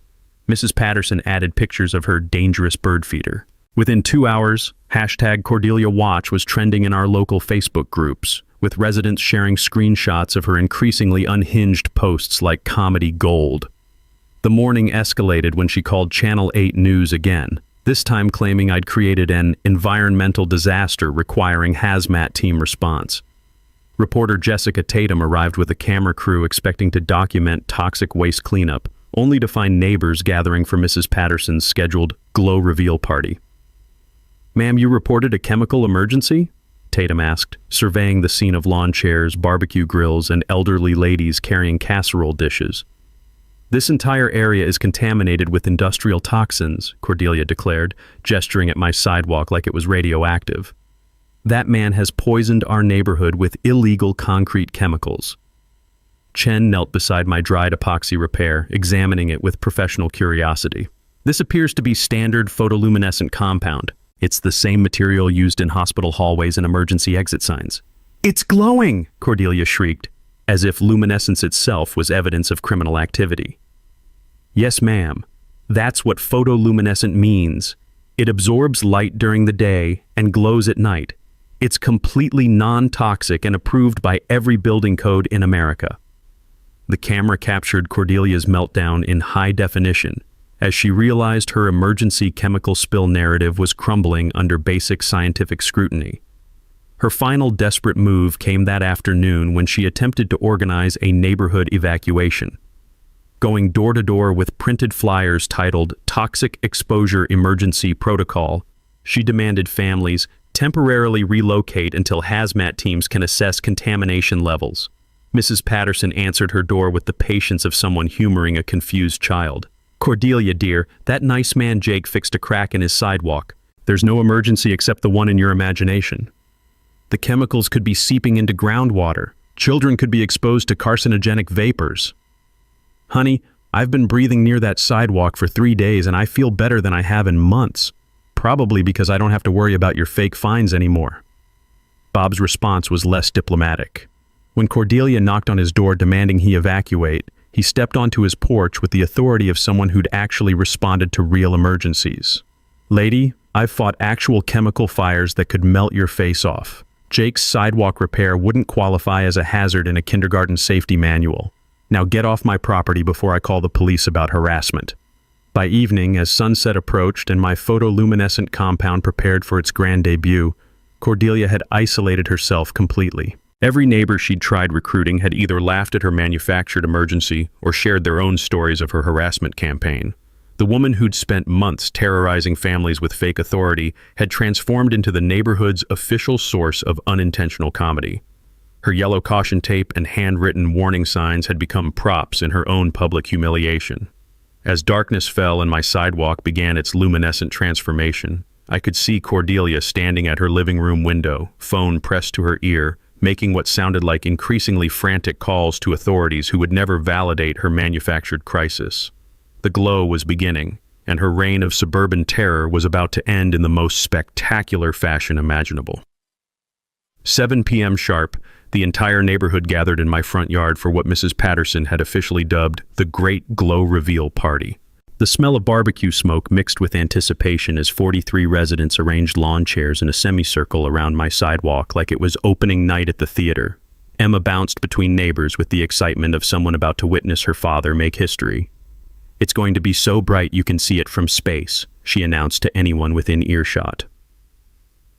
Mrs. Patterson added pictures of her dangerous bird feeder. Within 2 hours, #CordeliaWatch was trending in our local Facebook groups, with residents sharing screenshots of her increasingly unhinged posts like comedy gold. The morning escalated when she called Channel 8 News again, this time claiming I'd created an environmental disaster requiring hazmat team response. Reporter Jessica Tatum arrived with a camera crew expecting to document toxic waste cleanup, only to find neighbors gathering for Mrs. Patterson's scheduled glow reveal party. "Ma'am, you reported a chemical emergency?" Tatum asked, surveying the scene of lawn chairs, barbecue grills, and elderly ladies carrying casserole dishes. "This entire area is contaminated with industrial toxins," Cordelia declared, gesturing at my sidewalk like it was radioactive. "That man has poisoned our neighborhood with illegal concrete chemicals." Chen knelt beside my dried epoxy repair, examining it with professional curiosity. "This appears to be standard photoluminescent compound. It's the same material used in hospital hallways and emergency exit signs." "It's glowing!" Cordelia shrieked, as if luminescence itself was evidence of criminal activity. "Yes, ma'am. That's what photoluminescent means. It absorbs light during the day and glows at night. It's completely non-toxic and approved by every building code in America. The camera captured Cordelia's meltdown in high definition as she realized her emergency chemical spill narrative was crumbling under basic scientific scrutiny. Her final desperate move came that afternoon when she attempted to organize a neighborhood evacuation. Going door to door with printed flyers titled Toxic Exposure Emergency Protocol, she demanded families temporarily relocate until hazmat teams can assess contamination levels. Mrs. Patterson answered her door with the patience of someone humoring a confused child. "Cordelia, dear, that nice man Jake fixed a crack in his sidewalk. There's no emergency except the one in your imagination. The chemicals could be seeping into groundwater. Children could be exposed to carcinogenic vapors. Honey, I've been breathing near that sidewalk for 3 days and I feel better than I have in months. Probably because I don't have to worry about your fake fines anymore." Bob's response was less diplomatic. When Cordelia knocked on his door demanding he evacuate, he stepped onto his porch with the authority of someone who'd actually responded to real emergencies. "Lady, I've fought actual chemical fires that could melt your face off. Jake's sidewalk repair wouldn't qualify as a hazard in a kindergarten safety manual. Now get off my property before I call the police about harassment." By evening, as sunset approached and my photoluminescent compound prepared for its grand debut, Cordelia had isolated herself completely. Every neighbor she'd tried recruiting had either laughed at her manufactured emergency or shared their own stories of her harassment campaign. The woman who'd spent months terrorizing families with fake authority had transformed into the neighborhood's official source of unintentional comedy. Her yellow caution tape and handwritten warning signs had become props in her own public humiliation. As darkness fell and my sidewalk began its luminescent transformation, I could see Cordelia standing at her living room window, phone pressed to her ear, making what sounded like increasingly frantic calls to authorities who would never validate her manufactured crisis. The glow was beginning, and her reign of suburban terror was about to end in the most spectacular fashion imaginable. 7 p.m. sharp, the entire neighborhood gathered in my front yard for what Mrs. Patterson had officially dubbed the Great Glow Reveal Party. The smell of barbecue smoke mixed with anticipation as 43 residents arranged lawn chairs in a semicircle around my sidewalk like it was opening night at the theater. Emma bounced between neighbors with the excitement of someone about to witness her father make history. "It's going to be so bright you can see it from space," she announced to anyone within earshot.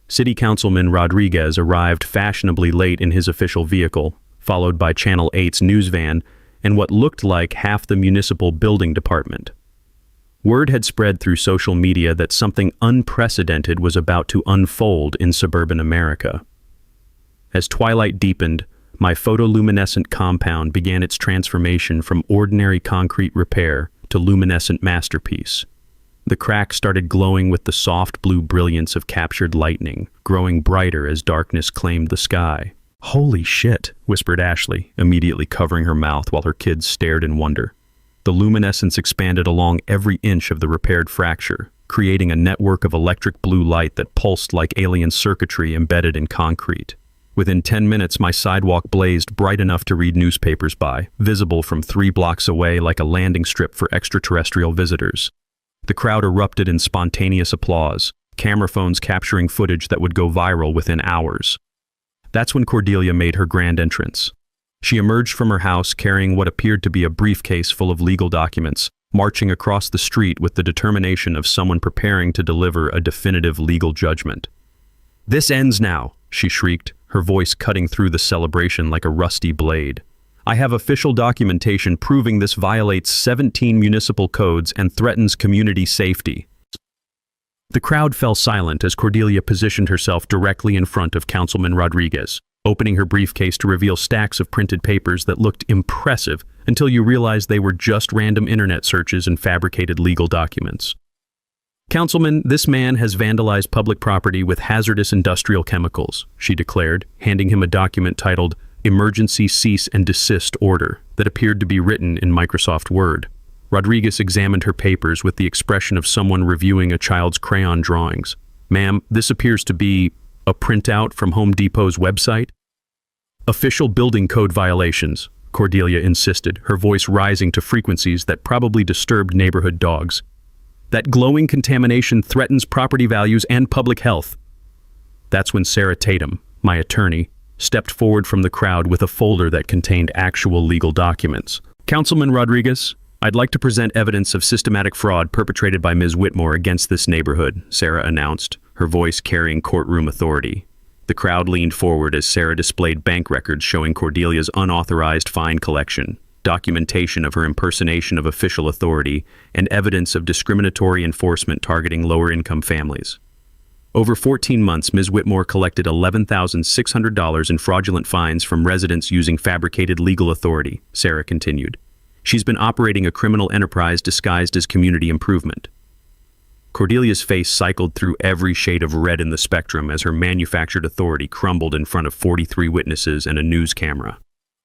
City Councilman Rodriguez arrived fashionably late in his official vehicle, followed by Channel 8's news van and what looked like half the municipal building department. Word had spread through social media that something unprecedented was about to unfold in suburban America. As twilight deepened, my photoluminescent compound began its transformation from ordinary concrete repair to luminescent masterpiece. The crack started glowing with the soft blue brilliance of captured lightning, growing brighter as darkness claimed the sky. "Holy shit," whispered Ashley, immediately covering her mouth while her kids stared in wonder. The luminescence expanded along every inch of the repaired fracture, creating a network of electric blue light that pulsed like alien circuitry embedded in concrete. Within 10 minutes, my sidewalk blazed bright enough to read newspapers by, visible from 3 blocks away like a landing strip for extraterrestrial visitors. The crowd erupted in spontaneous applause, camera phones capturing footage that would go viral within hours. That's when Cordelia made her grand entrance. She emerged from her house carrying what appeared to be a briefcase full of legal documents, marching across the street with the determination of someone preparing to deliver a definitive legal judgment. "This ends now," she shrieked, her voice cutting through the celebration like a rusty blade. "I have official documentation proving this violates 17 municipal codes and threatens community safety." The crowd fell silent as Cordelia positioned herself directly in front of Councilman Rodriguez, opening her briefcase to reveal stacks of printed papers that looked impressive until you realized they were just random internet searches and fabricated legal documents. "Councilman, this man has vandalized public property with hazardous industrial chemicals," she declared, handing him a document titled Emergency Cease and Desist Order that appeared to be written in Microsoft Word. Rodriguez examined her papers with the expression of someone reviewing a child's crayon drawings. "Ma'am, this appears to be a printout from Home Depot's website." "Official building code violations," Cordelia insisted, her voice rising to frequencies that probably disturbed neighborhood dogs. That glowing contamination threatens property values and public health. That's when Sarah Tatum, my attorney, stepped forward from the crowd with a folder that contained actual legal documents. Councilman Rodriguez, I'd like to present evidence of systematic fraud perpetrated by Ms. Whitmore against this neighborhood, Sarah announced, her voice carrying courtroom authority. The crowd leaned forward as Sarah displayed bank records showing Cordelia's unauthorized fine collection, documentation of her impersonation of official authority, and evidence of discriminatory enforcement targeting lower-income families. Over 14 months, Ms. Whitmore collected $11,600 in fraudulent fines from residents using fabricated legal authority, Sarah continued. She's been operating a criminal enterprise disguised as community improvement. Cordelia's face cycled through every shade of red in the spectrum as her manufactured authority crumbled in front of 43 witnesses and a news camera.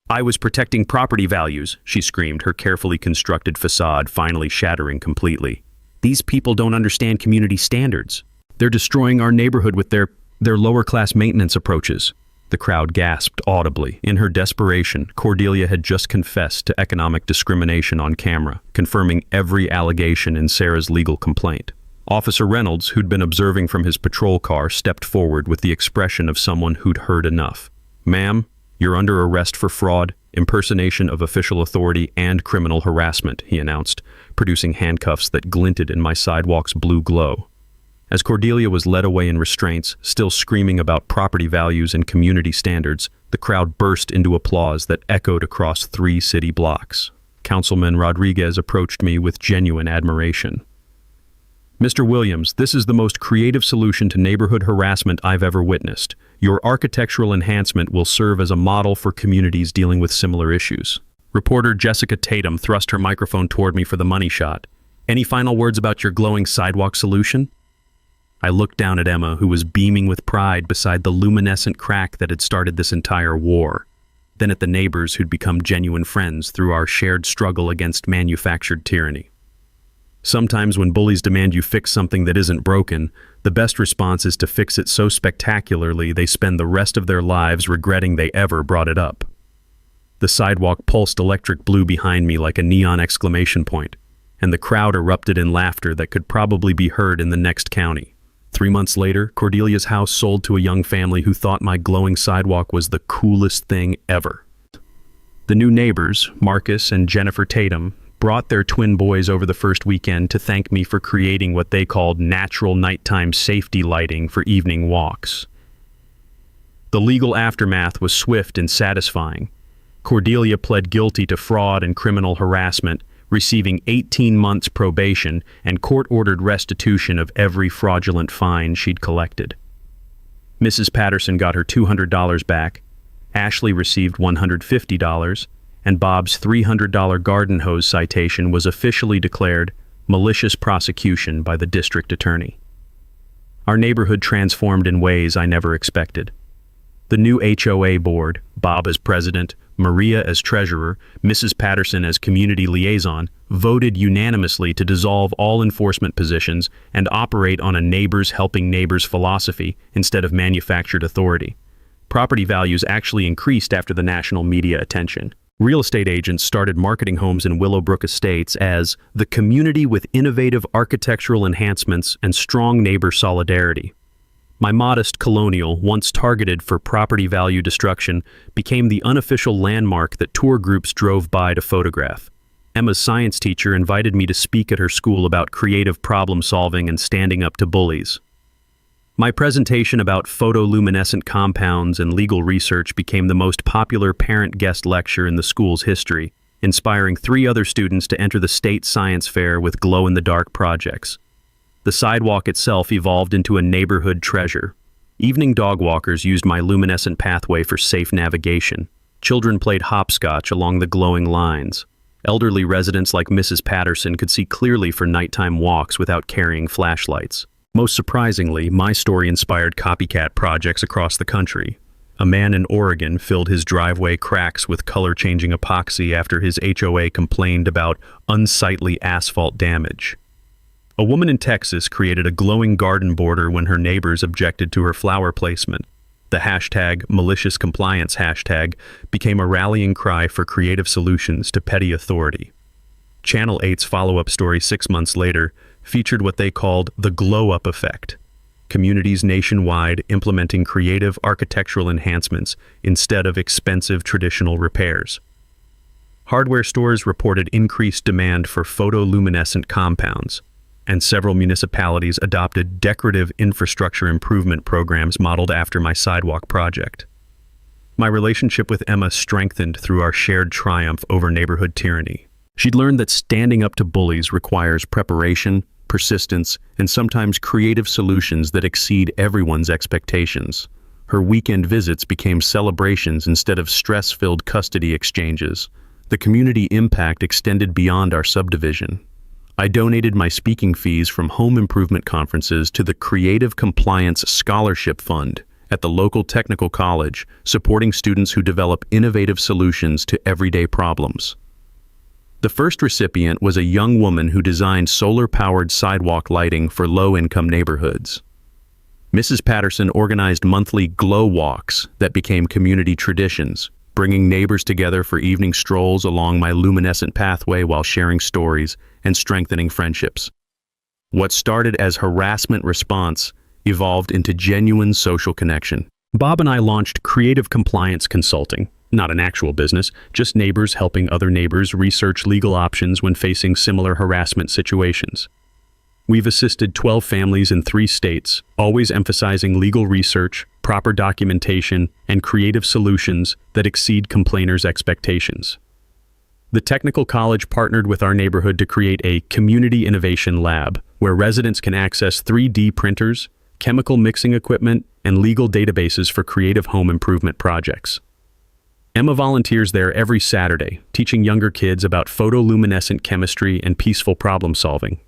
I was protecting property values, she screamed, her carefully constructed facade finally shattering completely. These people don't understand community standards. They're destroying our neighborhood with their lower-class maintenance approaches. The crowd gasped audibly. In her desperation, Cordelia had just confessed to economic discrimination on camera, confirming every allegation in Sarah's legal complaint. Officer Reynolds, who'd been observing from his patrol car, stepped forward with the expression of someone who'd heard enough. "Ma'am, you're under arrest for fraud, impersonation of official authority, and criminal harassment," he announced, producing handcuffs that glinted in my sidewalk's blue glow. As Cordelia was led away in restraints, still screaming about property values and community standards, the crowd burst into applause that echoed across 3 city blocks. Councilman Rodriguez approached me with genuine admiration. "Mr. Williams, this is the most creative solution to neighborhood harassment I've ever witnessed. Your architectural enhancement will serve as a model for communities dealing with similar issues." Reporter Jessica Tatum thrust her microphone toward me for the money shot. "Any final words about your glowing sidewalk solution?" I looked down at Emma, who was beaming with pride beside the luminescent crack that had started this entire war. Then at the neighbors who'd become genuine friends through our shared struggle against manufactured tyranny. Sometimes when bullies demand you fix something that isn't broken, the best response is to fix it so spectacularly they spend the rest of their lives regretting they ever brought it up. The sidewalk pulsed electric blue behind me like a neon exclamation point, and the crowd erupted in laughter that could probably be heard in the next county. 3 months later, Cordelia's house sold to a young family who thought my glowing sidewalk was the coolest thing ever. The new neighbors, Marcus and Jennifer Tatum, brought their twin boys over the first weekend to thank me for creating what they called natural nighttime safety lighting for evening walks. The legal aftermath was swift and satisfying. Cordelia pled guilty to fraud and criminal harassment, receiving 18 months probation and court-ordered restitution of every fraudulent fine she'd collected. Mrs. Patterson got her $200 back, Ashley received $150, and Bob's $300 garden hose citation was officially declared malicious prosecution by the district attorney. Our neighborhood transformed in ways I never expected. The new HOA board, Bob as president, Maria as treasurer, Mrs. Patterson as community liaison, voted unanimously to dissolve all enforcement positions and operate on a neighbors helping neighbors philosophy instead of manufactured authority. Property values actually increased after the national media attention. Real estate agents started marketing homes in Willowbrook Estates as the community with innovative architectural enhancements and strong neighbor solidarity. My modest colonial, once targeted for property value destruction, became the unofficial landmark that tour groups drove by to photograph. Emma's science teacher invited me to speak at her school about creative problem solving and standing up to bullies. My presentation about photoluminescent compounds and legal research became the most popular parent guest lecture in the school's history, inspiring 3 other students to enter the state science fair with glow-in-the-dark projects. The sidewalk itself evolved into a neighborhood treasure. Evening dog walkers used my luminescent pathway for safe navigation. Children played hopscotch along the glowing lines. Elderly residents like Mrs. Patterson could see clearly for nighttime walks without carrying flashlights. Most surprisingly, my story inspired copycat projects across the country. A man in Oregon filled his driveway cracks with color-changing epoxy after his HOA complained about unsightly asphalt damage. A woman in Texas created a glowing garden border when her neighbors objected to her flower placement. The hashtag malicious compliance hashtag became a rallying cry for creative solutions to petty authority. Channel 8's follow-up story 6 months later featured what they called the glow-up effect. Communities nationwide implementing creative architectural enhancements instead of expensive traditional repairs. Hardware stores reported increased demand for photoluminescent compounds, and several municipalities adopted decorative infrastructure improvement programs modeled after my sidewalk project. My relationship with Emma strengthened through our shared triumph over neighborhood tyranny. She'd learned that standing up to bullies requires preparation, persistence, and sometimes creative solutions that exceed everyone's expectations. Her weekend visits became celebrations instead of stress-filled custody exchanges. The community impact extended beyond our subdivision. I donated my speaking fees from home improvement conferences to the Creative Compliance Scholarship Fund at the local technical college, supporting students who develop innovative solutions to everyday problems. The first recipient was a young woman who designed solar-powered sidewalk lighting for low-income neighborhoods. Mrs. Patterson organized monthly glow walks that became community traditions, bringing neighbors together for evening strolls along my luminescent pathway while sharing stories and strengthening friendships. What started as harassment response evolved into genuine social connection. Bob and I launched Creative Compliance Consulting, not an actual business, just neighbors helping other neighbors research legal options when facing similar harassment situations. We've assisted 12 families in 3 states, always emphasizing legal research, proper documentation, and creative solutions that exceed complainers' expectations. The technical college partnered with our neighborhood to create a community innovation lab, where residents can access 3D printers, chemical mixing equipment, and legal databases for creative home improvement projects. Emma volunteers there every Saturday, teaching younger kids about photoluminescent chemistry and peaceful problem solving.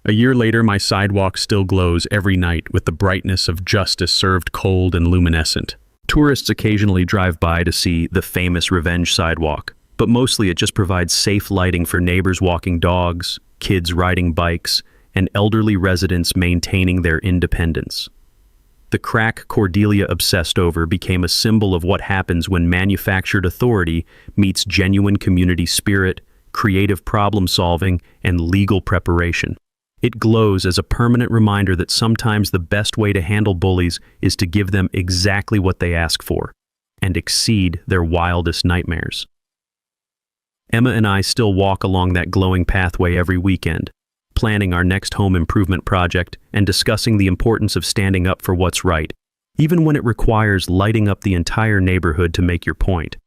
A year later, my sidewalk still glows every night with the brightness of justice served cold and luminescent. Tourists occasionally drive by to see the famous Revenge Sidewalk, but mostly it just provides safe lighting for neighbors walking dogs, kids riding bikes, and elderly residents maintaining their independence. The crack Cordelia obsessed over became a symbol of what happens when manufactured authority meets genuine community spirit, creative problem solving, and legal preparation. It glows as a permanent reminder that sometimes the best way to handle bullies is to give them exactly what they ask for, and exceed their wildest nightmares. Emma and I still walk along that glowing pathway every weekend, planning our next home improvement project and discussing the importance of standing up for what's right, even when it requires lighting up the entire neighborhood to make your point.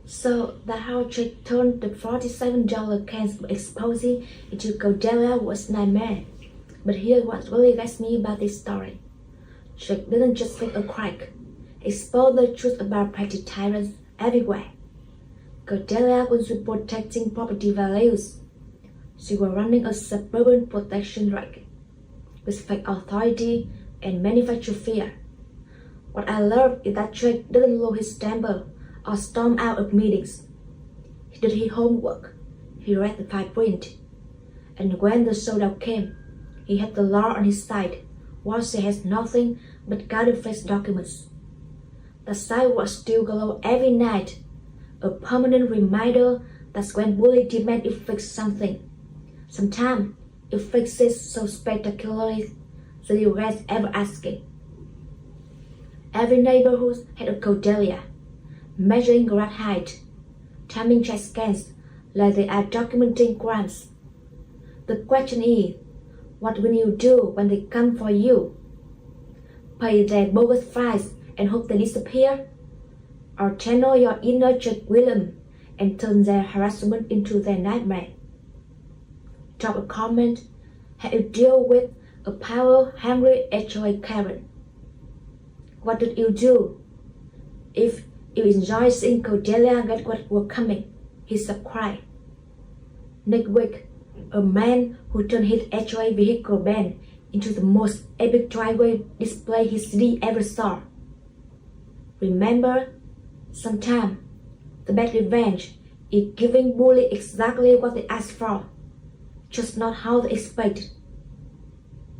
So the how Jake turned the $47 cans of Epoxy into Cordelia was nightmare. But here what really gets me about this story. Jake didn't just make a crack, exposed the truth about petty tyrants everywhere. Cordelia was protecting property values. She was running a suburban protection racket with fake authority and manufactured fear. What I love is that Jake didn't lose his temper or storm out of meetings. He did his homework. He read the fine print. And when the showdown came, he had the law on his side, while she has nothing but counterfeit documents. The sidewalk still glow every night, a permanent reminder that when bullies demand you fix something, sometimes you fix it so spectacularly that you guys ever asking. Every neighborhood had a Cordelia, measuring garage height, timing check scans like they are documenting crimes. The question is, what will you do when they come for you? Pay their bogus price and hope they disappear? Or channel your inner Jake William and turn their harassment into their nightmare? Drop a comment how you deal with a power-hungry HOA Karen. What did you do? If you enjoy seeing Cordelia get what was coming, he subscribed. Next week, a man who turned his HOA vehicle ban into the most epic driveway display his city ever saw. Remember, sometimes the best revenge is giving bullies exactly what they ask for, just not how they expect.